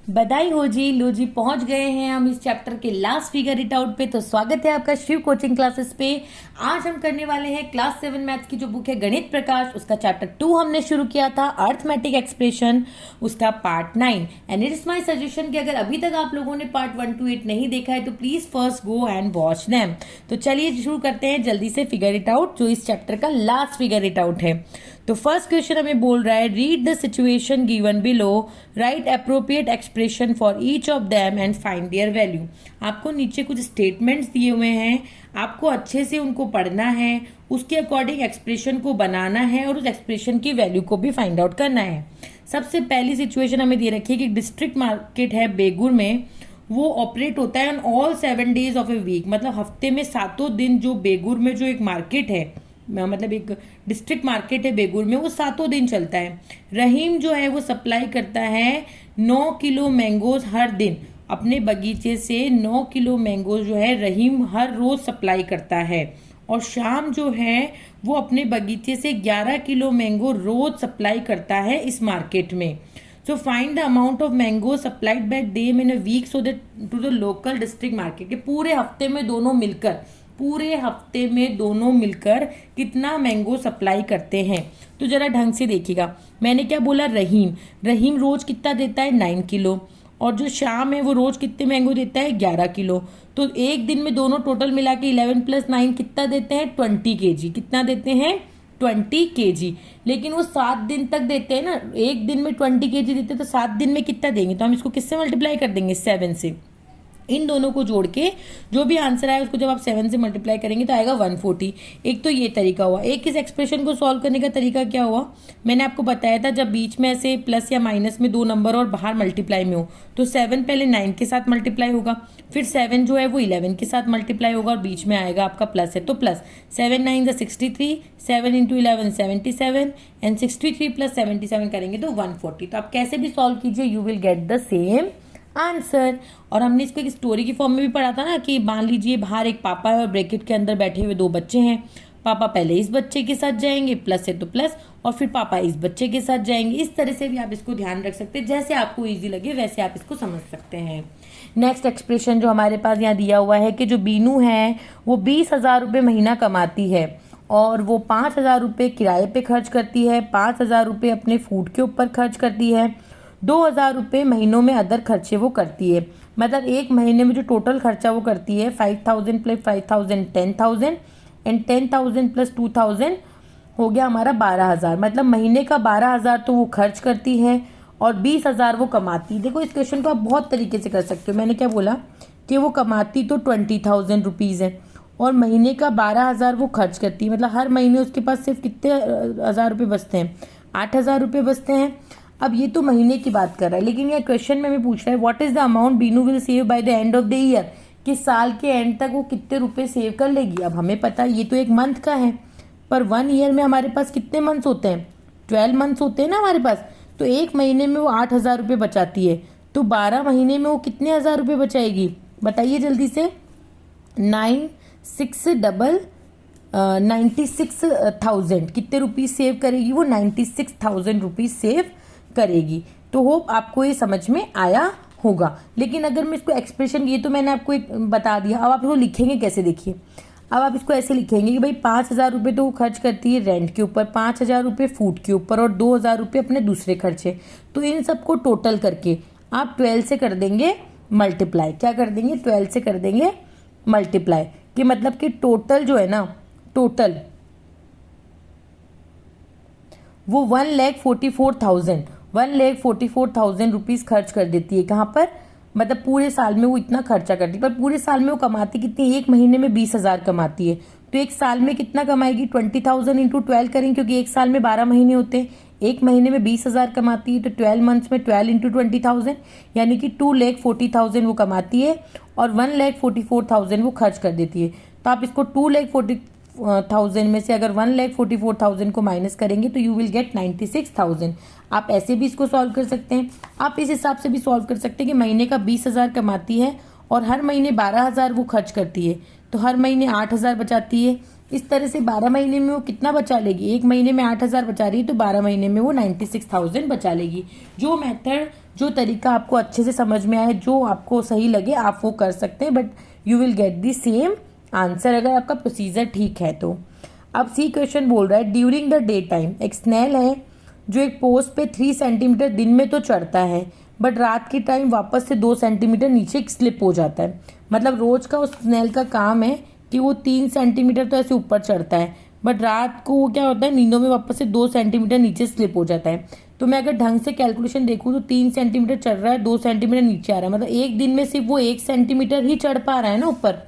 बधाई हो जी, लो जी पहुंच गए हैं हम इस चैप्टर के लास्ट फिगर इट आउट पे। तो स्वागत है आपका शिव कोचिंग क्लासेस पे। आज हम करने वाले हैं क्लास 7 मैथ्स की जो बुक है गणित प्रकाश, उसका चैप्टर 2 हमने शुरू किया था अर्थमेटिक एक्सप्रेशन, उसका part 9। And it is my suggestion कि अगर अभी तक आप लोगों ने पार्ट 1 to 8 नहीं देखा है तो please first go and watch them. तो चलिए शुरू करते हैं जल्दी से फिगर इट आउट, जो इस चैप्टर का लास्ट फिगर इट आउट है। तो फर्स्ट क्वेश्चन हमें बोल रहा है, read the situation given below, right appropriate expression for each of them and find their value. आपको नीचे कुछ स्टेटमेंट्स दिए हुए हैं, आपको अच्छे से उनको पढ़ना है, उसके अकॉर्डिंग एक्सप्रेशन को बनाना है और उस एक्सप्रेशन की वैल्यू को भी फाइंड आउट करना है। सबसे पहली सिचुएशन हमें दे रखी है कि डिस्ट्रिक्ट मार्केट है बेगुर में, वो ऑपरेट होता है on all 7 days of a week. मतलब हफ्ते में 7 दिन जो बेगुर में जो एक मार्केट है, मतलब एक डिस्ट्रिक्ट मार्केट है बेगुर में, वो 7 दिन चलता है। रहीम जो है वो सप्लाई करता है 9 किलो मैंगोज हर दिन। अपने बगीचे से 9 किलो मैंगोज जो है रहीम हर रोज सप्लाई करता है। और शाम जो है वो अपने बगीचे से 11 किलो मैंगो रोज सप्लाई करता है इस मार्केट में। So find the amount of mango supplied by them in a week so that to the local district market. के पूरे हफ्ते में दोनों मिलकर कितना मैंगो सप्लाई करते हैं। तो जरा ढंग से देखिएगा, मैंने क्या बोला, रहीम रोज कितना देता है 9 किलो, और जो शाम है वो रोज कितने मैंगो देता है 11 किलो। तो एक दिन में दोनों टोटल मिला के 11 + 9 कितना देते हैं 20 kg। कितना देते हैं 20 kg। लेकिन वो 7 दिन तक देते हैं ना, एक दिन में 20 kg देते हैं तो 7 दिन में कितना देंगे, तो हम इसको किससे मल्टीप्लाई कर देंगे 7 से। इन दोनों को जोड़ के जो भी आंसर आए उसको जब आप 7 से मल्टीप्लाई करेंगे तो आएगा 140। एक तो ये तरीका हुआ। एक इस एक्सप्रेशन को सॉल्व करने का तरीका क्या हुआ, मैंने आपको बताया था, जब बीच में ऐसे प्लस या माइनस में 2 नंबर और बाहर मल्टीप्लाई में हो तो 7 पहले 9 के साथ मल्टीप्लाई होगा, फिर 7 जो है वो 11 के साथ मल्टीप्लाई होगा और बीच में आएगा आपका प्लस है तो प्लस। 7 9 63, 7 × 11 77, एंड 63 + 77 करेंगे तो 140। तो आप कैसे भी सॉल्व कीजिए, you will get the same answer. और हमने इसको एक स्टोरी की फॉर्म में भी पढ़ा था ना, कि मान लीजिए बाहर एक पापा है और ब्रैकेट के अंदर बैठे हुए 2 बच्चे हैं। पापा पहले इस बच्चे के साथ जाएंगे, प्लस है तो प्लस, और फिर पापा इस बच्चे के साथ जाएंगे। इस तरह से भी आप इसको ध्यान रख सकते हैं, जैसे आपको इजी लगे वैसे आप इसको समझ सकते हैं। नेक्स्ट एक्सप्रेशन जो हमारे पास यहाँ दिया हुआ है कि जो बीनू है वो 20,000 रुपये महीना कमाती है और वो 5,000 रुपये किराए पे खर्च करती है, 5,000 रुपये अपने फूड के ऊपर खर्च करती है, 2,000 रुपये महीनों में अदर खर्चे वो करती है। मतलब एक महीने में जो टोटल खर्चा वो करती है 5,000 + 5,000 10,000, एंड 10,000 + 2,000 हो गया हमारा 12,000। मतलब महीने का 12,000 तो वो खर्च करती है और 20,000 वो कमाती है। देखो इस क्वेश्चन को आप बहुत तरीके से कर सकते हो। मैंने क्या बोला कि वो कमाती तो 20,000 रुपीज़ है और महीने का 12,000 वो खर्च करती है। मतलब हर महीने उसके पास सिर्फ कितने हज़ार रुपये बचते हैं, 8,000 रुपये बचते हैं। अब ये तो महीने की बात कर रहा है, लेकिन ये क्वेश्चन में हमें पूछ रहा है what is the amount Binu will save by the end of the year, कि साल के एंड तक वो कितने रुपए सेव कर लेगी। अब हमें पता है ये तो एक मंथ का है, पर 1 ईयर में हमारे पास कितने मंथ्स होते हैं, 12 मंथ्स होते हैं ना हमारे पास। तो एक महीने में वो 8,000 रुपये बचाती है, तो 12 महीने में वो कितने हज़ार रुपये बचाएगी बताइए जल्दी से। 96,000 कितने रुपीज सेव करेगी वो, 96,000 रुपीज सेव करेगी। तो होप आपको ये समझ में आया होगा। लेकिन अगर मैं इसको एक्सप्रेशन, ये तो मैंने आपको एक बता दिया, अब आप इसको लिखेंगे कैसे, देखिए अब आप इसको ऐसे लिखेंगे कि भाई 5,000 रुपये तो वो खर्च करती है रेंट के ऊपर, 5,000 रुपये फूड के ऊपर और 2,000 रुपये अपने दूसरे खर्चे। तो इन सबको टोटल करके आप 12 से कर देंगे मल्टीप्लाई। क्या कर देंगे, 12 से कर देंगे मल्टीप्लाई, कि मतलब कि टोटल जो है ना, टोटल वो 1,44,000 रुपीज खर्च कर देती है। कहाँ पर, मतलब पूरे साल में वो इतना खर्चा करती है। पर पूरे साल में वो कमाती कितनी, एक महीने में 20,000 कमाती है, तो एक साल में कितना कमाएगी, 20,000 × 12 करेंगे, क्योंकि एक साल में 12 महीने होते हैं। एक महीने में 20,000 कमाती है तो 12 मंथ्स में 12 × 20,000 यानी कि 2,40,000 वो कमाती है और 1,44,000 वो खर्च कर देती है। तो आप इसको 2,40,000 में से अगर 1,44,000 को माइनस करेंगे तो यू विल गेट 96,000। आप ऐसे भी इसको सॉल्व कर सकते हैं, आप इस हिसाब से भी सॉल्व कर सकते हैं कि महीने का 20,000 कमाती है और हर महीने 12,000 वो खर्च करती है, तो हर महीने 8,000 बचाती है। इस तरह से 12 महीने में वो कितना बचा लेगी, एक महीने में 8,000 बचा रही है तो 12 महीने में वो 96,000 बचा लेगी। जो मेथड, जो तरीका आपको अच्छे से समझ में आए, जो आपको सही लगे आप वो कर सकते हैं, but you will get the same answer अगर आपका प्रोसीजर ठीक है तो। अब सी क्वेश्चन बोल रहा है ड्यूरिंग द डे टाइम एक स्नेल है जो एक पोस्ट पे 3 सेंटीमीटर दिन में तो चढ़ता है बट रात के टाइम वापस से 2 सेंटीमीटर नीचे स्लिप हो जाता है। मतलब रोज का उस स्नेल का काम है कि वो 3 सेंटीमीटर तो ऐसे ऊपर चढ़ता है बट रात को वो क्या होता है, नींदों में वापस से 2 सेंटीमीटर नीचे स्लिप हो जाता है। तो मैं अगर ढंग से कैलकुलेशन देखूँ तो 3 सेंटीमीटर चढ़ रहा है, 2 सेंटीमीटर नीचे आ रहा है, मतलब एक दिन में सिर्फ वो 1 सेंटीमीटर ही चढ़ पा रहा है ना ऊपर।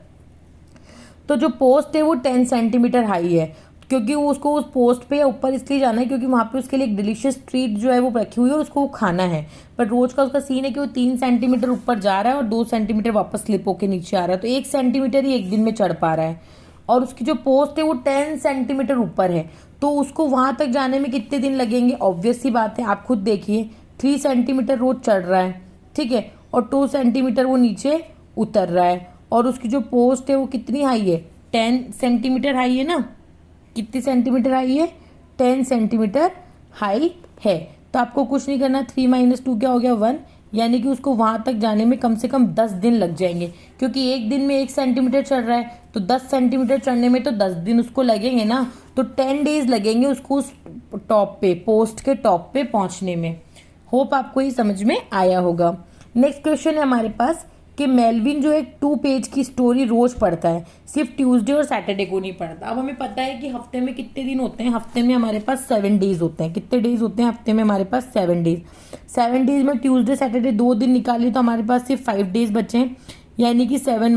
तो जो पोस्ट है वो 10 सेंटीमीटर हाई है, क्योंकि वो उसको उस पोस्ट पे या ऊपर इसलिए जाना है क्योंकि वहाँ पे उसके लिए एक डिलीशियस ट्रीट जो है वो रखी हुई है और उसको वो खाना है। पर रोज का उसका सीन है कि वो 3 सेंटीमीटर ऊपर जा रहा है और 2 सेंटीमीटर वापस स्लिप होके नीचे आ रहा है, तो 1 सेंटीमीटर ही एक दिन में चढ़ पा रहा है। और उसकी जो पोस्ट है वो 10 सेंटीमीटर ऊपर है, तो उसको वहां तक जाने में कितने दिन लगेंगे, ऑब्वियस सी बात है, आप खुद देखिए 3 सेंटीमीटर रोज चढ़ रहा है, ठीक है, और 2 सेंटीमीटर वो नीचे उतर रहा है, और उसकी जो पोस्ट है वो कितनी हाई है, 10 सेंटीमीटर हाई है ना। कितनी सेंटीमीटर हाई है, 10 सेंटीमीटर हाई है। तो आपको कुछ नहीं करना, 3 - 2 क्या हो गया, 1, यानी कि उसको वहां तक जाने में कम से कम 10 दिन लग जाएंगे, क्योंकि एक दिन में 1 सेंटीमीटर चढ़ रहा है तो 10 सेंटीमीटर चढ़ने में तो 10 दिन उसको लगेंगे ना, तो 10 डेज लगेंगे उसको उस टॉप पे, पोस्ट के टॉप पे पहुंचने में। होप आपको ये समझ में आया होगा। नेक्स्ट क्वेश्चन है हमारे पास कि मेलविन जो एक 2 पेज की स्टोरी रोज पढ़ता है, सिर्फ ट्यूसडे और सैटरडे को नहीं पढ़ता। अब हमें पता है कि हफ्ते में कितने दिन होते हैं, हफ्ते में हमारे पास 7 डेज होते हैं। कितने डेज होते हैं हफ्ते में हमारे पास, 7 डेज। 7 डेज में ट्यूसडे सैटरडे 2 दिन निकालिए तो हमारे पास सिर्फ 5 डेज बचे हैं, यानी कि 7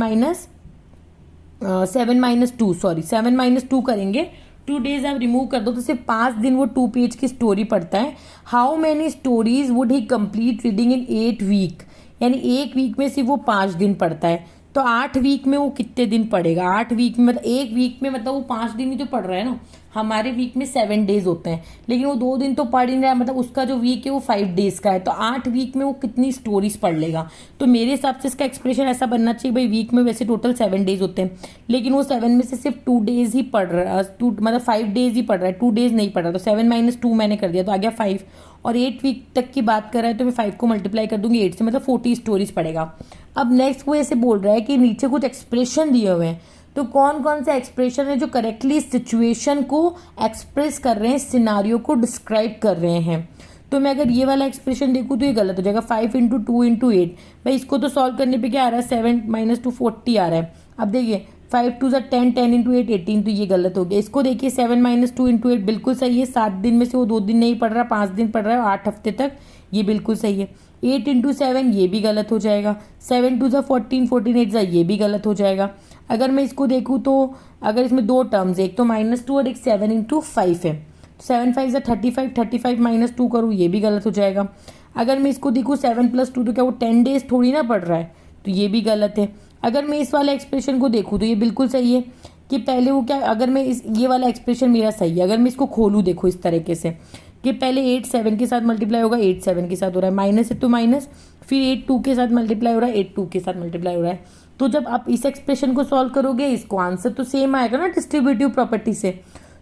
- 2 करेंगे, 2 डेज आप रिमूव कर दो तो सिर्फ 5 दिन वो 2 पेज की स्टोरी पढ़ता है। How many stories would he complete reading in 8 week, यानी 1 वीक में सिर्फ वो 5 दिन पढ़ता है, तो 8 वीक में वो कितने दिन पढ़ेगा, 8 वीक में मतलब 1 वीक में मतलब वो 5 दिन ही तो पढ़ रहा है ना। हमारे वीक में 7 डेज होते हैं, लेकिन वो 2 दिन तो पढ़ ही नहीं रहा है, मतलब उसका जो वीक है वो 5 डेज का है, तो 8 वीक में वो कितनी स्टोरीज पढ़ लेगा। तो मेरे हिसाब से इसका एक्सप्रेशन ऐसा बनना चाहिए, भाई वीक में वैसे टोटल 7 डेज होते हैं, लेकिन वो 7 में से सिर्फ 2 डेज ही पढ़ रहा है, मतलब 5 डेज ही पढ़ रहा है, 2 डेज नहीं पढ़ रहा, तो 7 - 2 मैंने कर दिया तो आ गया 5, और 8 वीक तक की बात कर रहा है तो मैं 5 को मल्टीप्लाई कर दूंगी 8 से, मतलब 40 स्टोरीज पढ़ेगा। अब नेक्स्ट वो ऐसे बोल रहा है कि नीचे कुछ एक्सप्रेशन दिए हुए हैं, तो कौन कौन से एक्सप्रेशन है जो करेक्टली सिचुएशन को एक्सप्रेस कर रहे हैं, सिनारियो को डिस्क्राइब कर रहे हैं। तो मैं अगर ये वाला एक्सप्रेशन देखूँ तो ये गलत हो जाएगा, 5 × 2 × 8, भाई इसको तो सॉल्व करने पे क्या आ रहा है, 7 - 2 40 आ रहा है। अब देखिए 5 × 2 = 10, 10 × 8 18, तो ये गलत हो गया। इसको देखिए 7 - 2 × 8 बिल्कुल सही है, 7 दिन में से वो 2 दिन नहीं पढ़ रहा, 5 दिन पढ़ रहा है, 8 हफ्ते तक, ये बिल्कुल सही है। 8 × 7 ये भी गलत हो जाएगा, 7 × 2 = 14, 14 × 8 ये भी गलत हो जाएगा। अगर मैं इसको देखूँ तो अगर इसमें 2 टर्म्स है, एक तो -2 और एक 7 × 5 है, 7 × 5 = 35, 35 - 2 करूँ ये भी गलत हो जाएगा। अगर मैं इसको देखूँ 7 + 2 तो क्या वो 10 डेज थोड़ी ना पढ़ रहा है, तो ये भी गलत है। अगर मैं इस वाले एक्सप्रेशन को देखूँ तो ये बिल्कुल सही है कि पहले वो क्या, अगर मैं ये वाला एक्सप्रेशन मेरा सही है, अगर मैं इसको खोलूँ देखो इस तरीके से कि पहले 8 7 के साथ मल्टीप्लाई होगा, 8 7 के साथ हो रहा है, माइनस है तो माइनस, फिर 8 2 के साथ मल्टीप्लाई हो रहा है, 8 2 के साथ मल्टीप्लाई हो रहा है। तो जब आप इस एक्सप्रेशन को सॉल्व करोगे इसको आंसर तो सेम आएगा ना डिस्ट्रीब्यूटिव प्रॉपर्टी से,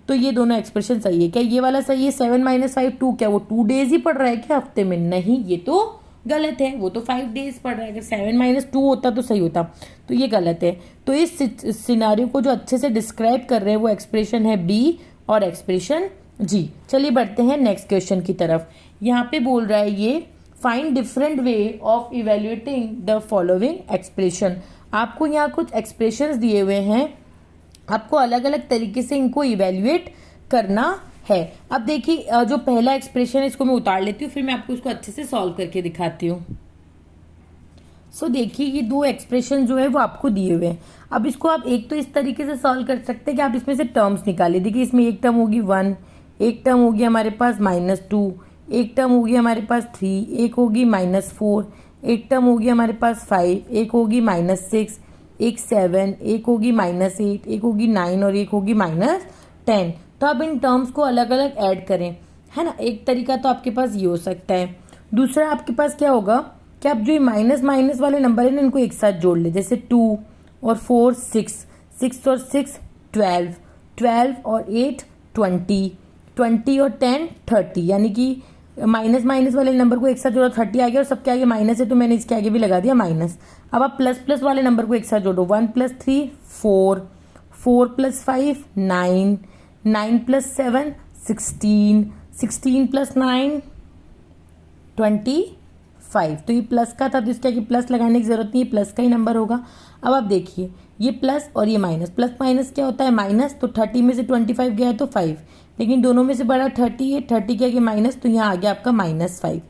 तो ये दोनों एक्सप्रेशन सही है। क्या ये वाला सही है, 7 - 5 2, क्या वो 2 डेज ही पढ़ रहा है क्या हफ्ते में, नहीं ये तो गलत है, वो तो 5 डेज पढ़ रहा है। अगर 7 - 2 होता तो सही होता, तो ये गलत है। तो इस सिनारियो को जो अच्छे से डिस्क्राइब कर रहे हैं वो एक्सप्रेशन है बी और एक्सप्रेशन जी। चलिए बढ़ते हैं नेक्स्ट क्वेश्चन की तरफ। यहाँ पे बोल रहा है ये find different way of evaluating the following expression. आपको यहाँ कुछ एक्सप्रेशंस दिए हुए हैं, आपको अलग अलग तरीके से इनको इवेल्युएट करना है। अब देखिए जो पहला एक्सप्रेशन है इसको मैं उतार लेती हूँ, फिर मैं आपको इसको अच्छे से सॉल्व करके दिखाती हूँ। सो देखिए ये 2 एक्सप्रेशन जो है वो आपको दिए हुए हैं। अब इसको आप एक तो इस तरीके से सॉल्व कर सकते हैं कि आप इसमें से टर्म्स निकालिए। देखिए इसमें एक टर्म होगी 1, एक टर्म होगी हमारे पास -2, एक टर्म होगी हमारे पास 3, एक होगी -4, एक टर्म होगी हमारे पास 5, एक होगी -6, एक 7, एक होगी -8, एक होगी 9 और एक होगी -10। तो आप इन टर्म्स को अलग अलग ऐड करें, है ना। एक तरीका तो आपके पास ये हो सकता है। दूसरा आपके पास क्या होगा कि आप जो माइनस माइनस वाले नंबर है ना इनको एक साथ जोड़ ले, जैसे 2 और 4 6, 6 और 6 12, 12 और 8 20, 20 और 10 30, यानी कि माइनस माइनस वाले नंबर को एक साथ जोड़ो 30 आ गया और सबके आगे माइनस है तो मैंने इसके आगे भी लगा दिया माइनस। अब आप प्लस प्लस वाले नंबर को एक साथ जोड़ो 1 + 3 4, 4 + 5 9, 9 + 7 16, 16 + 9 25। तो ये प्लस का था तो इसके आगे प्लस लगाने की जरूरत नहीं है, प्लस का ही नंबर होगा। अब आप देखिए ये प्लस और ये माइनस, प्लस माइनस क्या होता है माइनस, तो 30 में से 25 गया है तो 5, लेकिन दोनों में से बड़ा 30 है, 30 के आगे माइनस तो यहाँ आ गया आपका -5।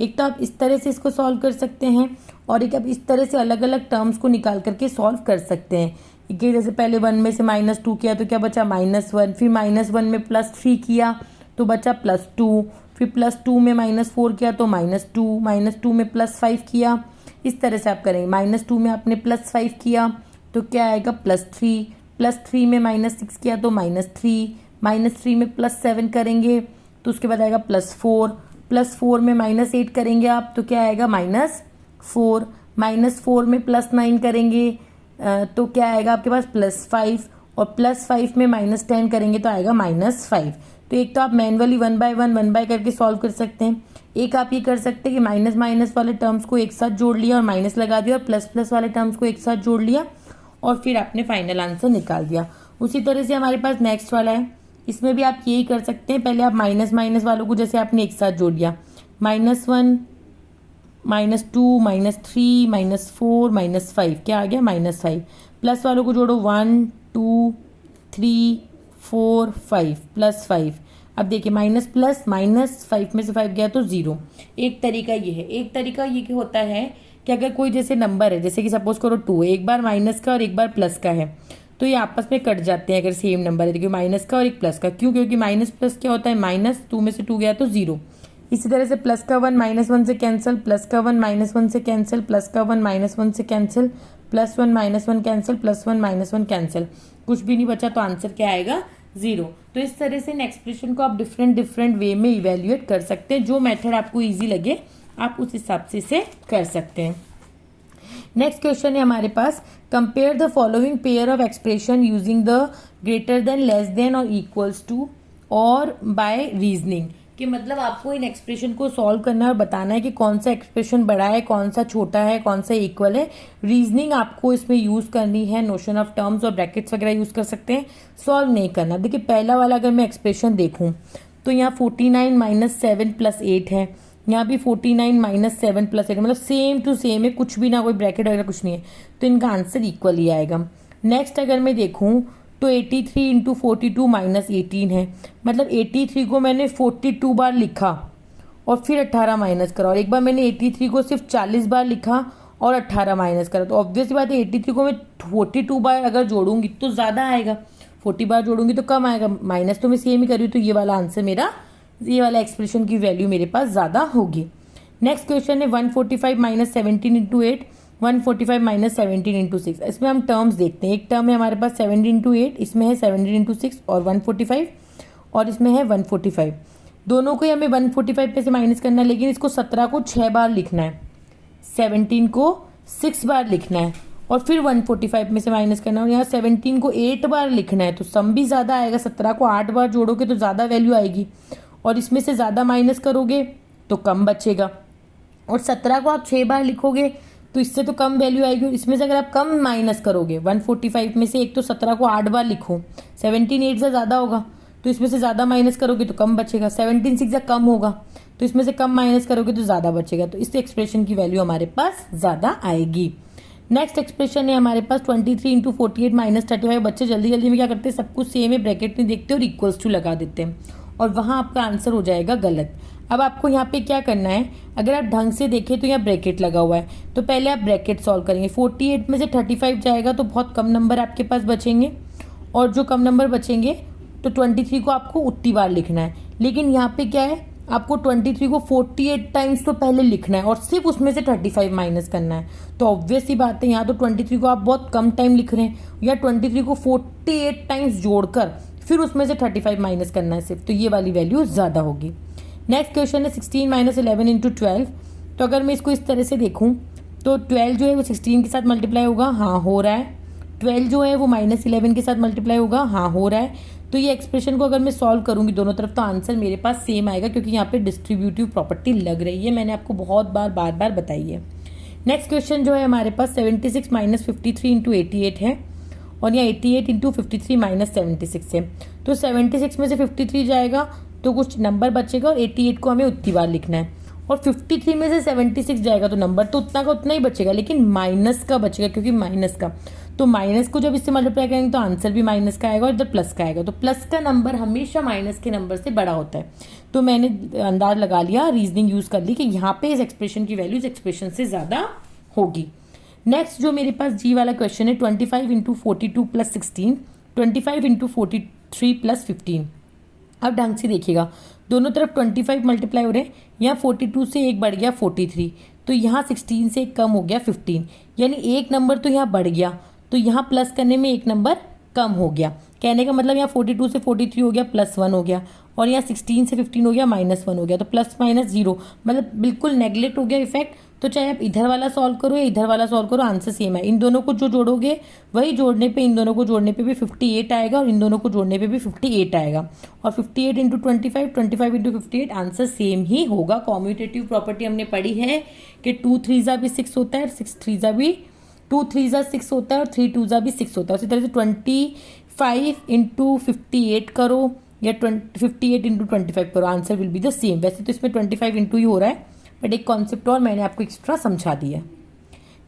एक तो आप इस तरह से इसको सॉल्व कर सकते हैं और एक आप इस तरह से अलग अलग टर्म्स को निकाल करके सॉल्व कर सकते हैं कि जैसे पहले 1 में से -2 किया तो क्या बचा -1, फिर -1 में +3 किया तो बचा +2, फिर +2 में -4 किया तो -2, -2 में +5 किया। इस तरह से आप करेंगे, -2 में आपने +5 किया तो क्या आएगा +3, +3 में -6 किया तो -3, -3 में +7 करेंगे तो उसके बाद आएगा +4, +4 में -8 करेंगे आप तो क्या आएगा -4, -4 में +9 करेंगे तो क्या आएगा आपके पास +5, और +5 में -10 करेंगे तो आएगा -5। तो एक तो आप मैनुअली 1 बाय 1 करके सॉल्व कर सकते हैं, एक आप ये कर सकते हैं कि माइनस माइनस वाले टर्म्स को एक साथ जोड़ लिया और माइनस लगा दिया और प्लस प्लस वाले टर्म्स को एक साथ जोड़ लिया और फिर आपने फाइनल आंसर निकाल दिया। उसी तरह से हमारे पास नेक्स्ट वाला है, इसमें भी आप यही कर सकते हैं। पहले आप माइनस माइनस वालों को जैसे आपने एक साथ जोड़ लिया, -1 -2 -3 -4 -5, क्या आ गया -5। प्लस वालों को जोड़ो 1 2 3 4 5 +5। अब देखिए माइनस प्लस माइनस 5 में से 5 गया तो 0। एक तरीका ये है, एक तरीका ये कि होता है कि अगर कोई जैसे नंबर है, जैसे कि सपोज करो 2 है, एक बार माइनस का और एक बार प्लस का है, तो ये आपस में कट जाते हैं अगर सेम नंबर है, देखिए माइनस का और एक प्लस का। क्यों? क्योंकि माइनस प्लस क्या होता है -2 में से 2 गया तो 0। इसी तरह से प्लस का 1 -1 से कैंसिल, प्लस का 1 -1 से कैंसिल, प्लस का 1 -1 से कैंसिल, +1 -1 कैंसिल, +1 -1 कैंसिल, कुछ भी नहीं बचा तो आंसर क्या आएगा 0। तो इस तरह से इन एक्सप्रेशन को आप डिफरेंट वे में इवेल्युएट कर सकते हैं। जो मेथड आपको इजी लगे आप उस हिसाब से इसे कर सकते हैं। नेक्स्ट क्वेश्चन है हमारे पास, compare the following pair of expression using the greater than, less than or equals to or by reasoning. कि मतलब आपको इन एक्सप्रेशन को सॉल्व करना है और बताना है कि कौन सा एक्सप्रेशन बड़ा है, कौन सा छोटा है, कौन सा इक्वल है। रीजनिंग आपको इसमें यूज करनी है, नोशन ऑफ टर्म्स और ब्रैकेट्स वगैरह यूज कर सकते हैं, सॉल्व नहीं करना। देखिए पहला वाला अगर मैं एक्सप्रेशन देखूं तो यहाँ 49 - 7 + 8 है, यहाँ भी 49 - 7 + 8, मतलब सेम टू सेम है, कुछ भी ना कोई ब्रैकेट वगैरह कुछ नहीं है, तो इनका आंसर इक्वल ही आएगा। नेक्स्ट अगर मैं देखूँ तो 83 × 42 - 18 है, मतलब 83 को मैंने 42 बार लिखा और फिर 18 माइनस करा, और एक बार मैंने 83 को सिर्फ 40 बार लिखा और 18 माइनस करा। तो ऑब्वियस बात है 83 को मैं 42 बार अगर जोड़ूंगी तो ज़्यादा आएगा, 40 बार जोड़ूंगी तो कम आएगा, माइनस तो मैं सेम ही कर रही हूँ, तो ये वाला आंसर मेरा, ये वाला एक्सप्रेशन की वैल्यू मेरे पास ज़्यादा होगी। नेक्स्ट क्वेश्चन है 145 - 17 × 8, 145 - 17 × 6। इसमें हम टर्म्स देखते हैं, एक टर्म है हमारे पास 17 × 8, इसमें है 17 × 6 और 145, और इसमें है 145। दोनों को ही हमें 145 पे से माइनस करना है, लेकिन इसको 17 को 6 बार लिखना है, 17 को 6 बार लिखना है और फिर 145 में से माइनस करना है, और यहाँ 17 को 8 बार लिखना है, तो सम भी ज़्यादा आएगा। 17 को 8 बार जोड़ोगे तो ज़्यादा वैल्यू आएगी, और इसमें से ज़्यादा माइनस करोगे तो कम बचेगा, और 17 को आप 6 बार लिखोगे तो इससे तो कम वैल्यू आएगी, और इसमें से अगर आप कम माइनस करोगे 145 में से, एक तो 17 को 8 बार लिखो, 17 8 से ज़्यादा होगा तो इसमें से ज़्यादा माइनस करोगे तो कम बचेगा, 17 6 से कम होगा तो इसमें से कम माइनस करोगे तो ज़्यादा बचेगा, तो इस एक्सप्रेशन की वैल्यू हमारे पास ज़्यादा आएगी। नेक्स्ट एक्सप्रेशन है हमारे पास 23 × 48 - 35। बच्चे जल्दी जल्दी में क्या करते हैं, सब कुछ सेम है, ब्रैकेट में देखते हैं और इक्वल्स टू लगा देते हैं, और वहाँ आपका आंसर हो जाएगा गलत। अब आपको यहाँ पे क्या करना है, अगर आप ढंग से देखें तो यहाँ ब्रैकेट लगा हुआ है, तो पहले आप ब्रैकेट सॉल्व करेंगे। 48 में से 35 जाएगा तो बहुत कम नंबर आपके पास बचेंगे, और जो कम नंबर बचेंगे तो 23 को आपको उतनी बार लिखना है, लेकिन यहाँ पे क्या है, आपको 23 को 48 टाइम्स तो पहले लिखना है और सिर्फ उसमें से 35 माइनस करना है। तो ऑब्वियस ही बात है, यहाँ तो 23 को आप बहुत कम टाइम लिख रहे हैं, या 23 को 48 टाइम्स जोड़कर फिर उसमें से 35 माइनस करना है सिर्फ, तो ये वाली वैल्यू ज़्यादा होगी। नेक्स्ट क्वेश्चन है 16 - 11 × 12। तो अगर मैं इसको इस तरह से देखूं तो 12 जो है वो 16 के साथ मल्टीप्लाई होगा, हाँ हो रहा है, 12 जो है वो -11 के साथ मल्टीप्लाई होगा, हाँ हो रहा है। तो ये एक्सप्रेशन को अगर मैं सॉल्व करूंगी दोनों तरफ तो आंसर मेरे पास सेम आएगा, क्योंकि यहाँ पे डिस्ट्रीब्यूटिव प्रॉपर्टी लग रही है, मैंने आपको बहुत बार बताई है। नेक्स्ट क्वेश्चन जो है हमारे पास 76 - 53 इंटू 88 है, और यहाँ 88 इंटू 53 - 76 है। तो 76 में से 53 जाएगा तो कुछ नंबर बचेगा, और 88 को हमें उतनी बार लिखना है, और 53 में से 76 जाएगा तो नंबर तो उतना का उतना ही बचेगा, लेकिन माइनस का बचेगा, क्योंकि माइनस का, तो माइनस को जब इससे मल्टीप्लाई करेंगे तो आंसर भी माइनस का आएगा, और इधर प्लस का आएगा। तो प्लस का नंबर हमेशा माइनस के नंबर से बड़ा होता है। तो मैंने अंदाज लगा लिया, रीजनिंग यूज कर ली कि यहाँ पे इस एक्सप्रेशन की वैल्यू इस एक्सप्रेशन से ज्यादा होगी। नेक्स्ट जो मेरे पास जी वाला क्वेश्चन है 25 इंटू 42 प्लस 16, 25 इंटू 43 प्लस 15। अब ढंग से देखिएगा, दोनों तरफ 25 मल्टीप्लाई हो रहे हैं, यहाँ 42 से एक बढ़ गया 43, तो यहाँ 16 से एक कम हो गया 15, यानी एक नंबर तो यहाँ बढ़ गया, तो यहाँ प्लस करने में एक नंबर कम हो गया। कहने का मतलब यहाँ 42 से 43 हो गया +1 हो गया, और यहाँ 16 से 15 हो गया -1 हो गया, तो प्लस माइनस जीरो, मतलब बिल्कुल नेगलेक्ट हो गया इफेक्ट। तो चाहे आप इधर वाला सॉल्व करो या इधर वाला सॉल्व करो, आंसर सेम है। इन दोनों को जो जोड़ोगे वही जोड़ने पे इन दोनों को जोड़ने पे भी 58 आएगा, और इन दोनों को जोड़ने पे भी 58 आएगा, और 58 इंटू 25, 25 इंटू 58, आंसर सेम ही होगा। कॉम्यूटेटिव प्रॉपर्टी हमने पढ़ी है कि 2 3 भी 6 होता है, 6 3 भी 2 3 6 होता है, और 3 2 भी 6 होता है। उसी तरह से 25 इंटू 58 करो या 58 इंटू 25 करो, answer will be the same. वैसे तो इसमें 25 इंटू ही हो रहा है, बट एक कॉन्सेप्ट और मैंने आपको एक्स्ट्रा समझा दिया।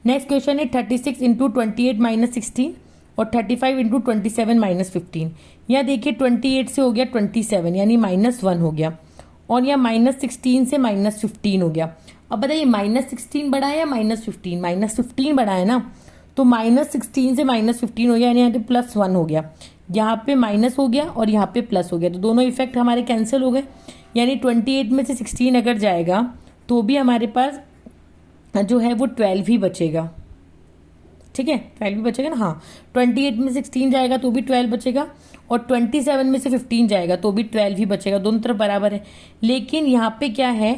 नेक्स्ट क्वेश्चन है 36 इंटू 28 - 16 और 35 इंटू 27 - 15। यहाँ देखिए 28 से हो गया 27, यानी -1 हो गया, और यहाँ -16 से -15 हो गया। अब बताइए -16 बढ़ा है या -15? -15 बढ़ा है ना, तो -16 से -15 हो गया, यानी यहाँ पे +1 हो गया, यहाँ पे माइनस हो गया और यहाँ पे प्लस हो गया, तो दोनों इफेक्ट हमारे कैंसिल हो गए। यानी 28 में से 16 अगर जाएगा तो भी हमारे पास जो है वो 12 ही बचेगा। ठीक है, 12 भी बचेगा ना, हाँ। 28 में 16 जाएगा तो भी 12 बचेगा, और 27 में से 15 जाएगा तो भी 12 ही बचेगा, दोनों तरफ बराबर है। लेकिन यहाँ पे क्या है,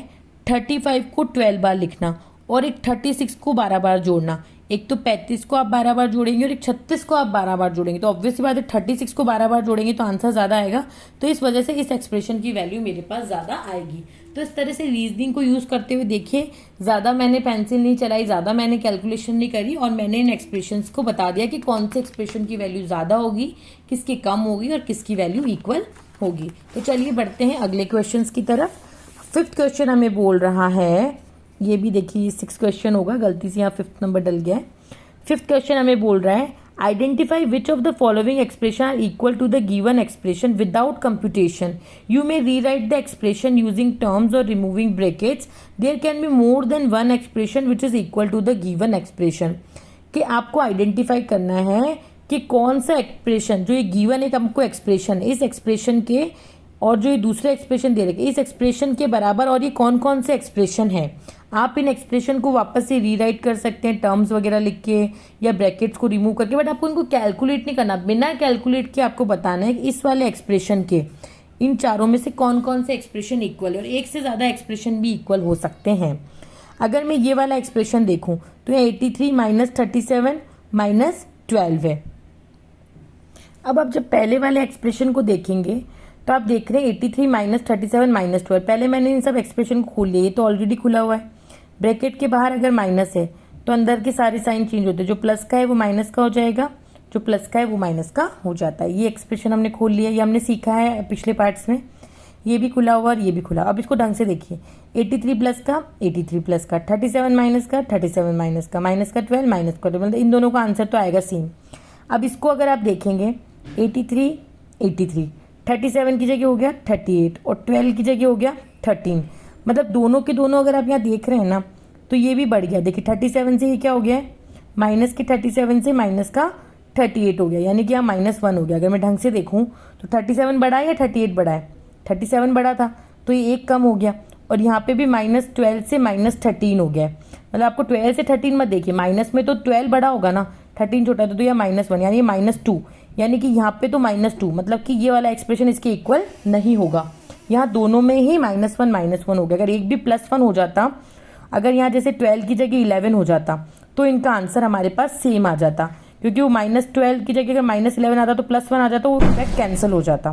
35 को 12 बार लिखना और एक 36 को 12 बार जोड़ना। एक तो 35 को आप 12 बार जोड़ेंगे और एक 36 को आप 12 बार जोड़ेंगे, तो ऑब्वियसली बात है 36 को 12 बार जोड़ेंगे तो आंसर ज्यादा आएगा, तो इस वजह से इस एक्सप्रेशन की वैल्यू मेरे पास ज्यादा आएगी। तो इस तरह से रीजनिंग को यूज करते हुए देखिए, ज्यादा मैंने पेंसिल नहीं चलाई, ज्यादा मैंने कैलकुलेशन नहीं करी, और मैंने इन एक्सप्रेशंस को बता दिया कि कौन से एक्सप्रेशन की वैल्यू ज्यादा होगी, किसकी कम होगी और किसकी वैल्यू इक्वल होगी। तो चलिए बढ़ते हैं अगले क्वेश्चन की तरफ। 5th क्वेश्चन हमें बोल रहा है, ये भी देखिए 6 क्वेश्चन होगा, गलती से यहाँ 5th नंबर डल गया है। 5th क्वेश्चन हमें बोल रहा है, identify which of the following expression are equal to the given expression without computation. You may rewrite the expression using terms or removing brackets. There can be more than one expression which is equal to the given expression. कि आपको identify करना है कि कौन सा expression, जो ये given एक हमको एक्सप्रेशन, इस एक्सप्रेशन के और जो ये दूसरा एक्सप्रेशन दे रखे इस एक्सप्रेशन के बराबर, और ये कौन कौन से एक्सप्रेशन है। आप इन एक्सप्रेशन को वापस से रीराइट कर सकते हैं टर्म्स वगैरह लिख के या ब्रैकेट्स को रिमूव करके, बट आपको इनको कैलकुलेट नहीं करना। बिना कैलकुलेट के आपको बताना है कि इस वाले एक्सप्रेशन के इन चारों में से कौन कौन से एक्सप्रेशन इक्वल है, और एक से ज़्यादा एक्सप्रेशन भी इक्वल हो सकते हैं। अगर मैं ये वाला एक्सप्रेशन देखूँ तो ये 83 - 37 - 12 है। अब आप जब पहले वाले एक्सप्रेशन को देखेंगे तो आप देख रहे हैं 83 - 37 - 12। पहले मैंने इन सब एक्सप्रेशन को खोल लिया, ये तो ऑलरेडी खुला हुआ है। ब्रैकेट के बाहर अगर माइनस है तो अंदर के सारे साइन चेंज होते हैं, जो प्लस का है वो माइनस का हो जाएगा, जो प्लस का है वो माइनस का हो जाता है। ये एक्सप्रेशन हमने खोल लिया, ये हमने सीखा है पिछले पार्ट्स में। ये भी खुला हुआ और ये भी खुला। अब इसको ढंग से देखिए, 83 प्लस का 83 प्लस का, 37 माइनस का 37 माइनस का, माइनस का 12 माइनस का 12, मतलब इन दोनों का आंसर तो आएगा सेम। अब इसको अगर आप देखेंगे 83 83, 37 की जगह हो गया 38 और 12 की जगह हो गया 13, मतलब दोनों के दोनों अगर आप यहाँ देख रहे हैं ना तो ये भी बढ़ गया। देखिए 37 से ये क्या हो गया है, माइनस के 37 से माइनस का 38 हो गया, यानी कि यहाँ -1 हो गया। अगर मैं ढंग से देखूँ तो 37 बढ़ा है या 38 बढ़ा है, 37 बढ़ा था तो ये एक कम हो गया, और यहाँ पे भी -12 से -13 हो गया है। मतलब आपको 12 से 13 मत देखिए, माइनस में तो 12 बड़ा होगा ना, 13 छोटा था, तो यह -1 यानी -2, यानी कि यहाँ पे तो -2, मतलब कि ये वाला एक्सप्रेशन इसके इक्वल नहीं होगा। यहाँ दोनों में ही -1 हो गया। अगर एक भी +1 हो जाता, अगर यहाँ जैसे 12 की जगह 11 हो जाता तो इनका आंसर हमारे पास सेम आ जाता, क्योंकि वो -12 की जगह अगर -11 आता तो +1 आ जाता, वो इफेक्ट कैंसिल हो जाता।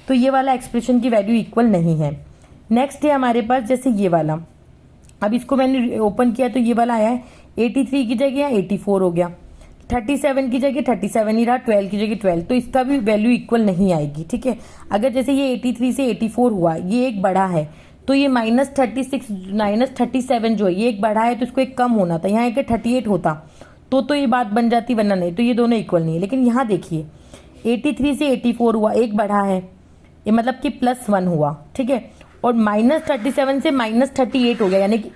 तो ये वाला एक्सप्रेशन की वैल्यू इक्वल नहीं है। नेक्स्ट है हमारे पास जैसे ये वाला, अब इसको मैंने ओपन किया तो ये वाला आया है 83 की जगह 84 हो गया, 37 की जगह 37 ही रहा, 12 की जगह 12, तो इसका भी वैल्यू इक्वल नहीं आएगी। ठीक है, अगर जैसे ये 83 से 84 हुआ, ये एक बढ़ा है, तो ये -36 -37 जो है ये एक बढ़ा है, तो इसको एक कम होना था, यहाँ एक 38 होता तो ये बात बन जाती, वरना नहीं। तो ये दोनों इक्वल नहीं है। लेकिन यहाँ देखिए 83 से 84 हुआ, एक बढ़ा है, ये मतलब कि +1 हुआ। ठीक है, और -37 से -38 हो गया, यानी कि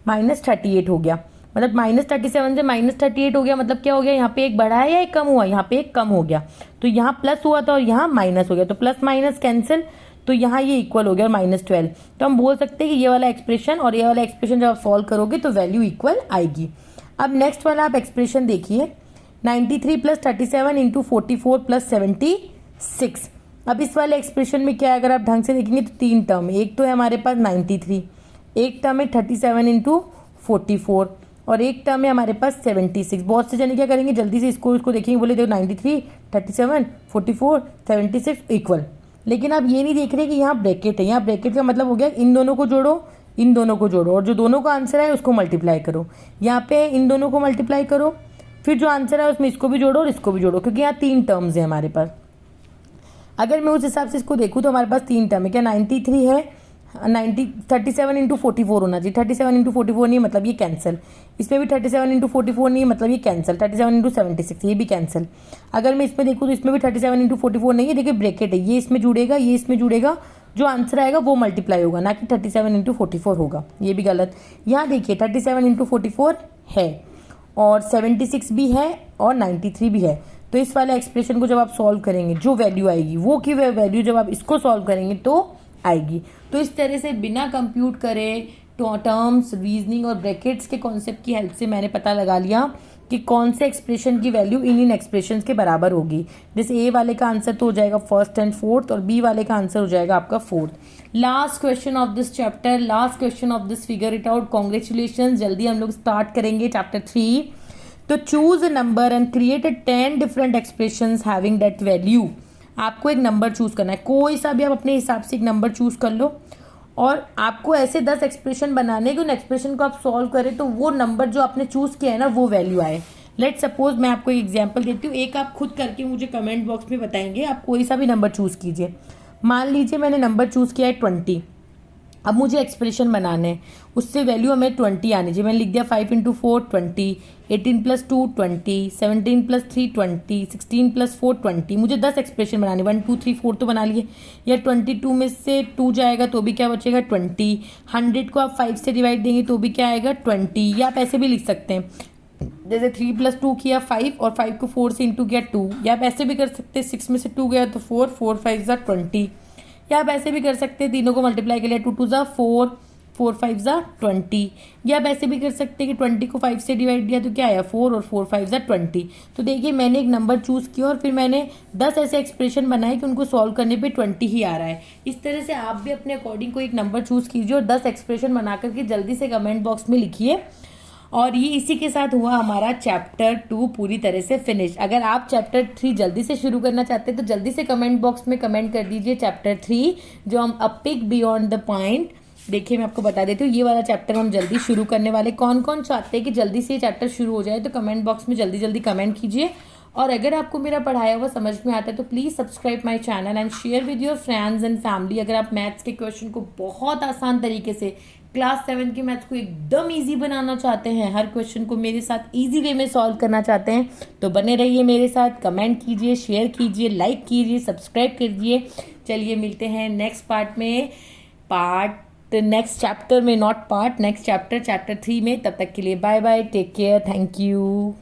-38 हो गया, मतलब -37 से -38 हो गया, मतलब क्या हो गया, यहाँ पे एक बढ़ा है या एक कम हुआ, यहाँ पे एक कम हो गया। तो यहाँ प्लस हुआ था और यहाँ माइनस हो गया, तो प्लस माइनस कैंसिल, तो यहाँ ये इक्वल हो गया -12। तो हम बोल सकते हैं कि ये वाला एक्सप्रेशन और ये वाला एक्सप्रेशन जब आप सॉल्व करोगे तो वैल्यू इक्वल आएगी। अब नेक्स्ट वाला आप एक्सप्रेशन देखिए, 93 + 37 × 44 + 76। अब इस वाले एक्सप्रेशन में क्या है, अगर आप ढंग से देखेंगे तो 3 टर्म, एक तो है हमारे पास 93, एक टर्म है 37 × 44 और एक टर्म है हमारे पास 76। बहुत से जने क्या करेंगे, जल्दी से इसको देखेंगे, बोले देखो 93, 37, 44, 76 इक्वल। लेकिन आप ये नहीं देख रहे कि यहाँ ब्रैकेट है। यहाँ ब्रैकेट का मतलब हो गया इन दोनों को जोड़ो, इन दोनों को जोड़ो, और जो दोनों का आंसर है उसको मल्टीप्लाई करो। यहाँ पे इन दोनों को मल्टीप्लाई करो, फिर जो आंसर है उसमें इसको भी जोड़ो और इसको भी जोड़ो, क्योंकि यहाँ 3 टर्म्स है हमारे पास। अगर मैं उस हिसाब से इसको देखूँ तो हमारे पास 3 टर्म है। क्या 93 है, 37 × 44 होना चाहिए, 37 × 44 नहीं, मतलब ये कैंसिल। इसमें भी 37 × 44 नहीं, मतलब ये कैंसिल। 37 × 76 ये भी कैंसिल। अगर मैं इसमें देखूँ तो इसमें भी 37 × 44 नहीं है, देखिए ब्रैकेट है, ये इसमें जुड़ेगा, ये इसमें जुड़ेगा, जो आंसर आएगा वो मल्टीप्लाई होगा, ना कि 37 × 44 होगा, ये भी गलत। यहाँ देखिए 37 × 44 है और 76 भी है और 93 भी है। तो इस वाले एक्सप्रेशन को जब आप सॉल्व करेंगे, जो वैल्यू आएगी वो की वैल्यू जब आप इसको सॉल्व करेंगे तो आएगी। तो इस तरह से बिना कंप्यूट करे टर्म्स, रीजनिंग और ब्रैकेट्स के कॉन्सेप्ट की हेल्प से मैंने पता लगा लिया कि कौन से एक्सप्रेशन की वैल्यू इन एक्सप्रेशंस के बराबर होगी। जैसे ए वाले का आंसर तो हो जाएगा 1st और 4th और बी वाले का आंसर हो जाएगा आपका 4th। Last question of this chapter, last question of this figure it out. Congratulation, जल्दी हम लोग स्टार्ट करेंगे चैप्टर 3। तो choose a number and create 10 different expressions having that value. आपको एक नंबर चूज करना है, कोई सा भी आप अपने हिसाब से एक नंबर चूज कर लो और आपको ऐसे 10 एक्सप्रेशन बनाने कि उन एक्सप्रेशन को आप सॉल्व करें तो वो नंबर जो आपने चूज किया है ना वो वैल्यू आए। लेट सपोज मैं आपको एक एग्जांपल देती हूँ, एक आप खुद करके मुझे कमेंट बॉक्स में बताएंगे। आप कोई सा भी नंबर चूज कीजिए। मान लीजिए मैंने नंबर चूज किया है 20। अब मुझे एक्सप्रेशन बनाने हैं, उससे वैल्यू हमें 20 आनी चाहिए। मैंने लिख दिया 5 × 4 20, 18 + 2 20, 17 + 3 20, 16 + 4 20। मुझे 10 एक्सप्रेशन बनाने, 1 2 3 4 तो बना लिए। या 22 में से 2 जाएगा तो भी क्या बचेगा 20। 100 को आप 5 से डिवाइड देंगे तो भी क्या आएगा 20। या आप ऐसे भी लिख सकते हैं, जैसे 3 + 2 किया 5 और 5 को 4 से इंटू किया 2। या आप ऐसे भी कर सकते हैं, 6 में से 2 गया तो 4, 4 5 = 20। या आप ऐसे भी कर सकते हैं, तीनों को मल्टीप्लाई के लिए 2 2 = 4, 4 5 = 20। या आप ऐसे भी कर सकते हैं कि 20 को 5 से डिवाइड किया तो क्या आया 4 और 4 5 = 20। तो देखिए मैंने एक नंबर चूज किया और फिर मैंने 10 ऐसे एक्सप्रेशन बनाए कि उनको सॉल्व करने पे 20 ही आ रहा है। इस तरह से आप भी अपने अकॉर्डिंग को एक नंबर चूज कीजिए और 10 एक्सप्रेशन बना करके जल्दी से कमेंट बॉक्स में लिखिए। और ये इसी के साथ हुआ हमारा चैप्टर 2 पूरी तरह से फिनिश। अगर आप चैप्टर 3 जल्दी से शुरू करना चाहते हैं तो जल्दी से कमेंट बॉक्स में कमेंट कर दीजिए चैप्टर 3, जो हम a pig beyond the point. देखिए मैं आपको बता देती हूँ, ये वाला चैप्टर हम जल्दी शुरू करने वाले। कौन कौन चाहते हैं कि जल्दी से ये चैप्टर शुरू हो जाए तो कमेंट बॉक्स में जल्दी जल्दी कमेंट कीजिए। और अगर आपको मेरा पढ़ाया हुआ समझ में आता है तो please subscribe my channel and share with your friends and family. अगर आप मैथ्स के क्वेश्चन को बहुत आसान तरीके से, क्लास 7 के मैथ्स को एकदम इजी बनाना चाहते हैं, हर क्वेश्चन को मेरे साथ इजी वे में सॉल्व करना चाहते हैं, तो बने रहिए मेरे साथ। कमेंट कीजिए, शेयर कीजिए, लाइक कीजिए, सब्सक्राइब कीजिए। चलिए मिलते हैं नेक्स्ट पार्ट में, नेक्स्ट चैप्टर में, नॉट पार्ट, नेक्स्ट चैप्टर 3 में। तब तक के लिए bye bye, take care, thank you.